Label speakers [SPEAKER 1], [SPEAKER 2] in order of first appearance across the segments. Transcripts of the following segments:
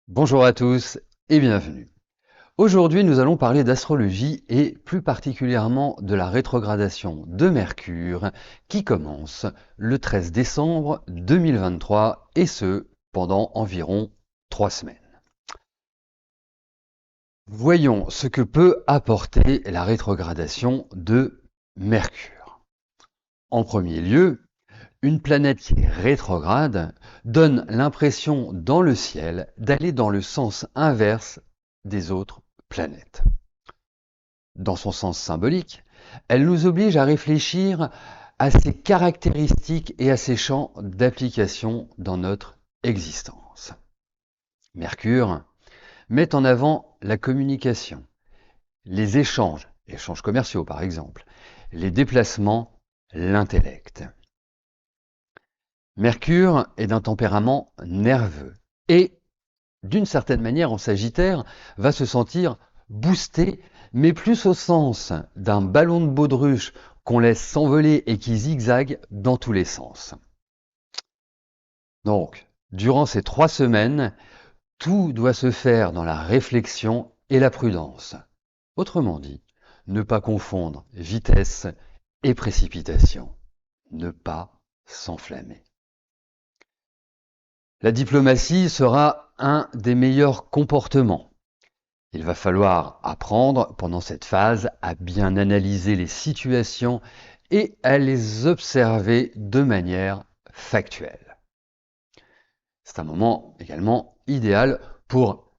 [SPEAKER 1] Bonjour à tous et bienvenue. Aujourd'hui, nous allons parler d'astrologie et plus particulièrement de la rétrogradation de Mercure qui commence le 13 décembre 2023 et ce pendant environ 3 semaines. Voyons ce que peut apporter la rétrogradation de Mercure. En premier lieu, une planète qui est rétrograde donne l'impression dans le ciel d'aller dans le sens inverse des autres planètes. Dans son sens symbolique, elle nous oblige à réfléchir à ses caractéristiques et à ses champs d'application dans notre existence. Mercure met en avant la communication, les échanges commerciaux par exemple, les déplacements, l'intellect. Mercure est d'un tempérament nerveux et, d'une certaine manière, en Sagittaire, va se sentir boosté, mais plus au sens d'un ballon de baudruche qu'on laisse s'envoler et qui zigzague dans tous les sens. Donc, durant ces 3 semaines, tout doit se faire dans la réflexion et la prudence. Autrement dit, ne pas confondre vitesse et précipitation. Ne pas s'enflammer. La diplomatie sera un des meilleurs comportements. Il va falloir apprendre pendant cette phase à bien analyser les situations et à les observer de manière factuelle. C'est un moment également idéal pour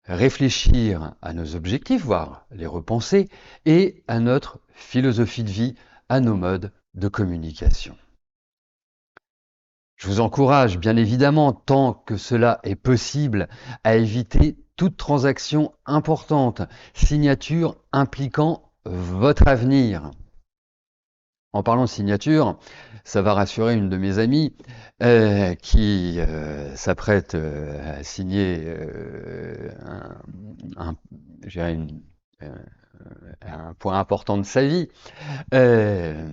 [SPEAKER 1] réfléchir à nos objectifs, voire les repenser, et à notre philosophie de vie, à nos modes de communication. Je vous encourage, bien évidemment, tant que cela est possible, à éviter toute transaction importante, signature impliquant votre avenir. En parlant de signature, ça va rassurer une de mes amies qui s'apprête à signer un, une, euh, un point important de sa vie. Euh,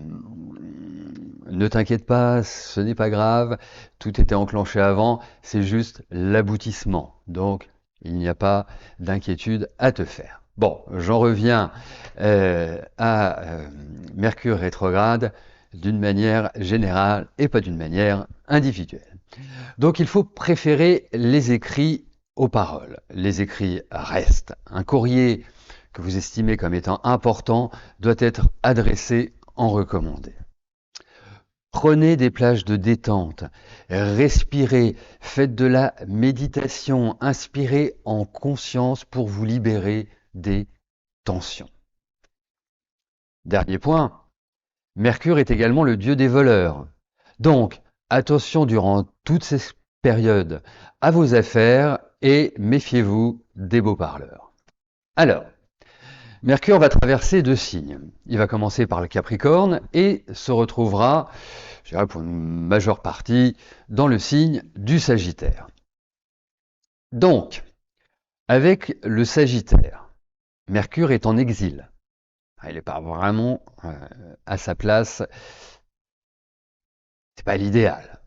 [SPEAKER 1] Ne t'inquiète pas, ce n'est pas grave, tout était enclenché avant, c'est juste l'aboutissement. Donc, il n'y a pas d'inquiétude à te faire. Bon, j'en reviens à Mercure rétrograde d'une manière générale et pas d'une manière individuelle. Donc, il faut préférer les écrits aux paroles. Les écrits restent. Un courrier que vous estimez comme étant important doit être adressé en recommandé. Prenez des plages de détente, respirez, faites de la méditation, inspirez en conscience pour vous libérer des tensions. Dernier point, Mercure est également le dieu des voleurs. Donc, attention durant toutes ces périodes à vos affaires et méfiez-vous des beaux parleurs. Alors, Mercure va traverser 2 signes. Il va commencer par le Capricorne et se retrouvera, je dirais pour une majeure partie, dans le signe du Sagittaire. Donc, avec le Sagittaire, Mercure est en exil. Il n'est pas vraiment à sa place, c'est pas l'idéal.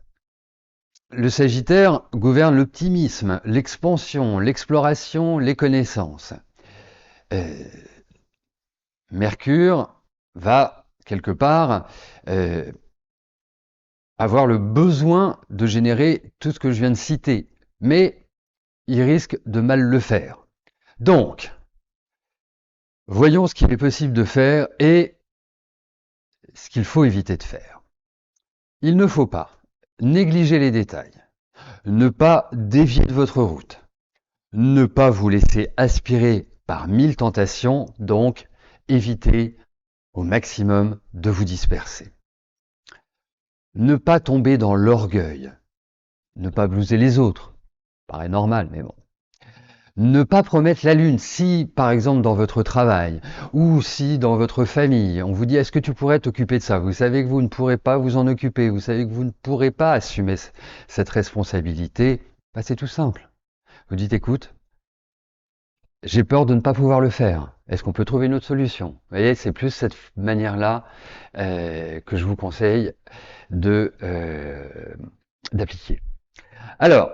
[SPEAKER 1] Le Sagittaire gouverne l'optimisme, l'expansion, l'exploration, les connaissances. Euh, Mercure va quelque part avoir le besoin de générer tout ce que je viens de citer, mais il risque de mal le faire. Donc, voyons ce qu'il est possible de faire et ce qu'il faut éviter de faire. Il ne faut pas négliger les détails, ne pas dévier de votre route, ne pas vous laisser aspirer par 1000 tentations, donc évitez au maximum de vous disperser. Ne pas tomber dans l'orgueil, ne pas blouser les autres, paraît normal, mais bon. Ne pas promettre la lune si, par exemple, dans votre travail ou si dans votre famille, on vous dit est-ce que tu pourrais t'occuper de ça? Vous savez que vous ne pourrez pas vous en occuper, vous savez que vous ne pourrez pas assumer cette responsabilité. Bah, c'est tout simple. Vous dites écoute, j'ai peur de ne pas pouvoir le faire. Est-ce qu'on peut trouver une autre solution? Vous voyez, c'est plus cette manière-là que je vous conseille de d'appliquer. Alors,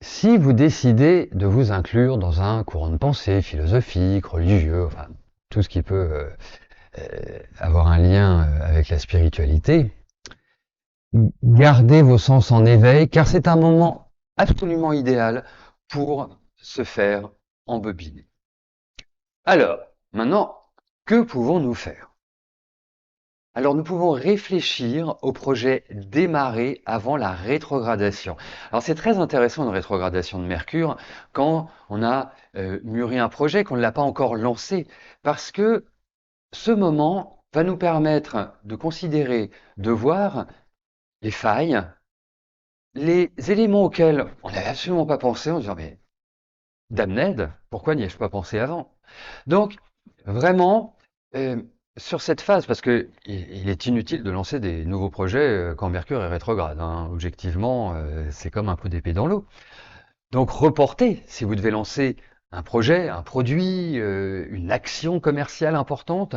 [SPEAKER 1] Si vous décidez de vous inclure dans un courant de pensée philosophique, religieux, enfin tout ce qui peut avoir un lien avec la spiritualité, gardez vos sens en éveil car c'est un moment absolument idéal pour se faire embobiner. Alors, maintenant, que pouvons-nous faire? Alors nous pouvons réfléchir au projet démarré avant la rétrogradation. Alors c'est très intéressant une rétrogradation de Mercure quand on a mûri un projet, qu'on ne l'a pas encore lancé, parce que ce moment va nous permettre de considérer, de voir les failles, les éléments auxquels on n'avait absolument pas pensé en disant mais damned, pourquoi n'y ai-je pas pensé avant? Donc, vraiment, euh, sur cette phase, parce que il est inutile de lancer des nouveaux projets quand Mercure est rétrograde, hein. Objectivement, c'est comme un coup d'épée dans l'eau. Donc, reportez, si vous devez lancer un projet, un produit, une action commerciale importante,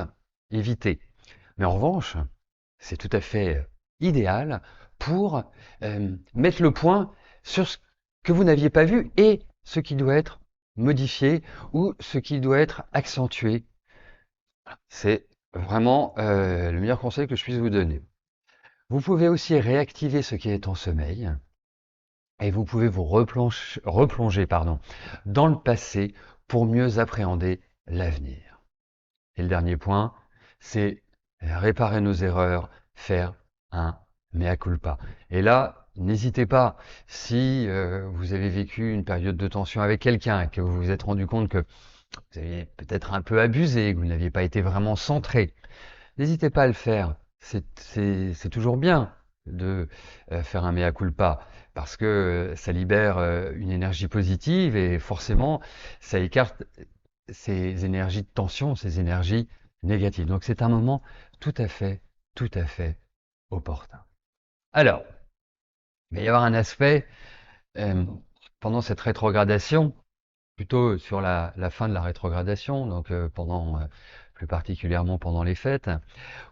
[SPEAKER 1] évitez. Mais en revanche, c'est tout à fait idéal pour mettre le point sur ce que vous n'aviez pas vu et ce qui doit être modifié ou ce qui doit être accentué. C'est vraiment le meilleur conseil que je puisse vous donner. Vous pouvez aussi réactiver ce qui est en sommeil et vous pouvez vous replonger dans le passé pour mieux appréhender l'avenir. Et le dernier point, c'est réparer nos erreurs, faire un mea culpa. Et là, n'hésitez pas, si vous avez vécu une période de tension avec quelqu'un et que vous vous êtes rendu compte que vous aviez peut-être un peu abusé, que vous n'aviez pas été vraiment centré, n'hésitez pas à le faire. C'est toujours bien de faire un mea culpa parce que ça libère une énergie positive et forcément ça écarte ces énergies de tension, ces énergies négatives. Donc c'est un moment tout à fait opportun. Alors, il va y avoir un aspect euh, pendant cette rétrogradation, plutôt sur la fin de la rétrogradation, donc plus particulièrement pendant les fêtes,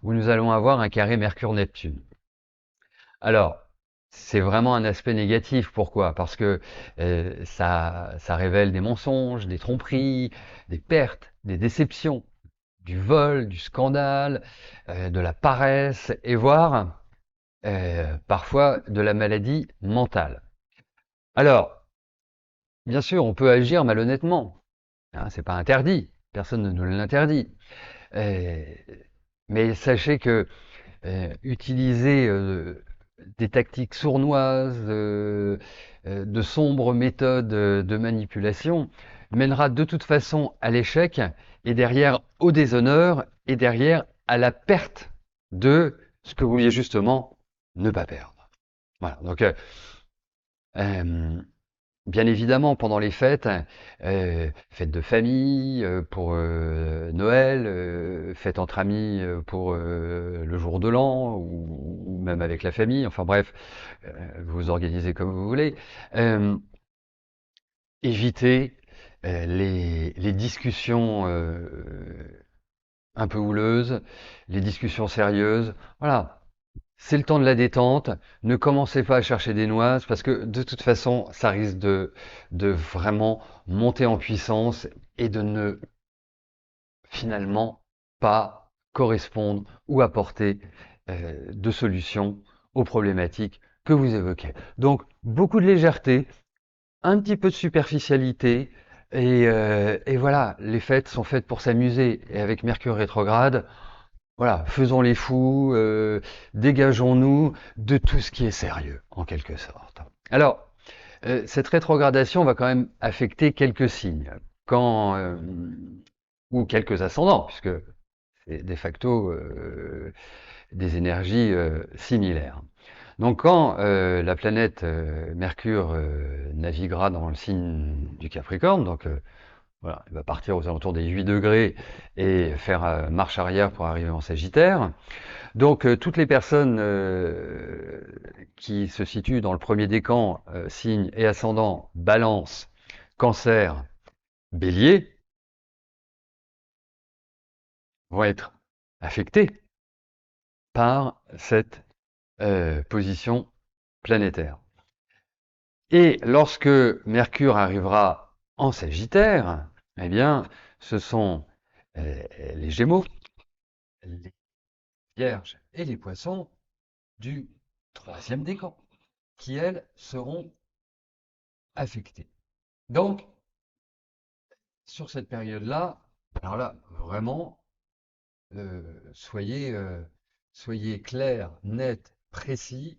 [SPEAKER 1] où nous allons avoir un carré Mercure-Neptune. Alors, c'est vraiment un aspect négatif. Pourquoi? Parce que ça révèle des mensonges, des tromperies, des pertes, des déceptions, du vol, du scandale, de la paresse et voire parfois de la maladie mentale. Alors, bien sûr, on peut agir malhonnêtement, hein, c'est pas interdit, personne ne nous l'interdit. Euh, mais sachez que utiliser des tactiques sournoises, de sombres méthodes de manipulation mènera de toute façon à l'échec et derrière au déshonneur et derrière à la perte de ce que vous vouliez justement ne pas perdre. Voilà. Donc, euh, bien évidemment, pendant les fêtes, fêtes de famille, pour Noël, fêtes entre amis pour le jour de l'an, ou même avec la famille, enfin bref, vous vous organisez comme vous voulez. Euh, Évitez les discussions un peu houleuses, les discussions sérieuses. Voilà, c'est le temps de la détente. Ne commencez pas à chercher des noises parce que de toute façon, ça risque de vraiment monter en puissance et de ne finalement pas correspondre ou apporter de solutions aux problématiques que vous évoquez. Donc, beaucoup de légèreté, un petit peu de superficialité. Et voilà, les fêtes sont faites pour s'amuser. Et avec Mercure rétrograde, voilà, faisons les fous, dégageons-nous de tout ce qui est sérieux, en quelque sorte. Alors, cette rétrogradation va quand même affecter quelques signes, quand, ou quelques ascendants, puisque c'est de facto des énergies similaires. Donc quand la planète Mercure naviguera dans le signe du Capricorne, donc voilà, elle va partir aux alentours des 8 degrés et faire marche arrière pour arriver en Sagittaire. Donc toutes les personnes qui se situent dans le premier décan, signe et ascendant, Balance, Cancer, Bélier, vont être affectées par cette position planétaire. Et lorsque Mercure arrivera en Sagittaire, eh bien, ce sont les Gémeaux, les Vierges et les Poissons du troisième décan qui, elles, seront affectées. Donc, sur cette période-là, alors là, vraiment, soyez, soyez clair, net, précis.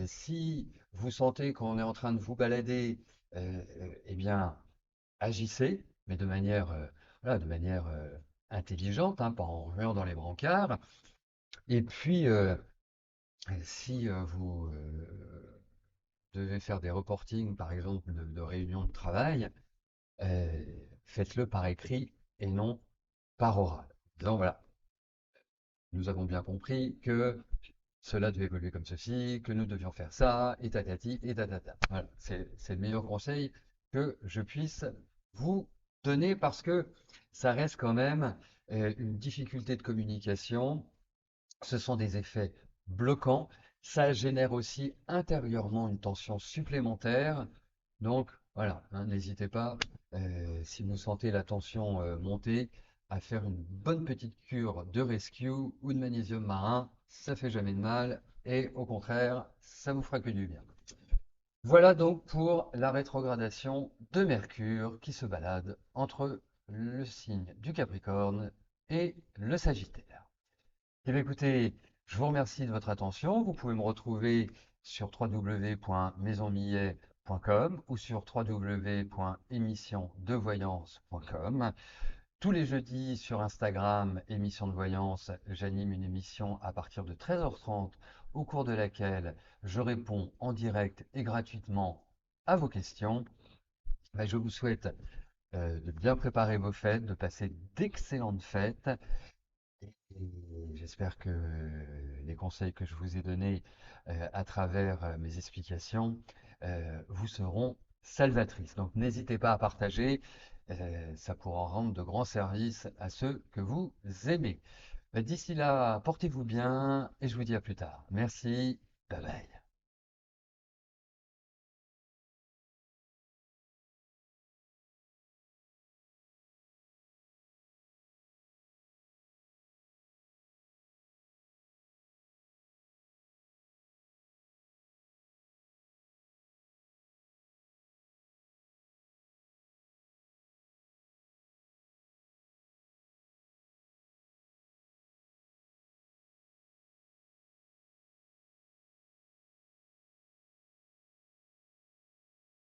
[SPEAKER 1] Si vous sentez qu'on est en train de vous balader, eh bien, agissez, mais de manière, voilà, de manière intelligente, hein, pas en ruant dans les brancards. Et puis, si vous devez faire des reportings, par exemple, de réunions de travail, euh, faites-le par écrit et non par oral. Donc voilà, nous avons bien compris que cela devait évoluer comme ceci, que nous devions faire ça, et tatati, et tatata. Voilà, c'est le meilleur conseil que je puisse vous donner parce que ça reste quand même une difficulté de communication. Ce sont des effets bloquants. Ça génère aussi intérieurement une tension supplémentaire. Donc voilà, hein, n'hésitez pas, si vous sentez la tension monter, à faire une bonne petite cure de rescue ou de magnésium marin. Ça fait jamais de mal et au contraire, ça vous fera que du bien. Voilà donc pour la rétrogradation de Mercure qui se balade entre le signe du Capricorne et le Sagittaire. Eh bien, écoutez, je vous remercie de votre attention. Vous pouvez me retrouver sur www.maisonmillet.com ou sur www.émissiondevoyance.com. Tous les jeudis sur Instagram, émission de voyance, j'anime une émission à partir de 13h30 au cours de laquelle je réponds en direct et gratuitement à vos questions. Ben, je vous souhaite de bien préparer vos fêtes, de passer d'excellentes fêtes. Et j'espère que les conseils que je vous ai donnés à travers mes explications vous seront salvatrices. Donc n'hésitez pas à partager, ça pourra rendre de grands services à ceux que vous aimez. D'ici là, portez-vous bien et je vous dis à plus tard. Merci, bye bye.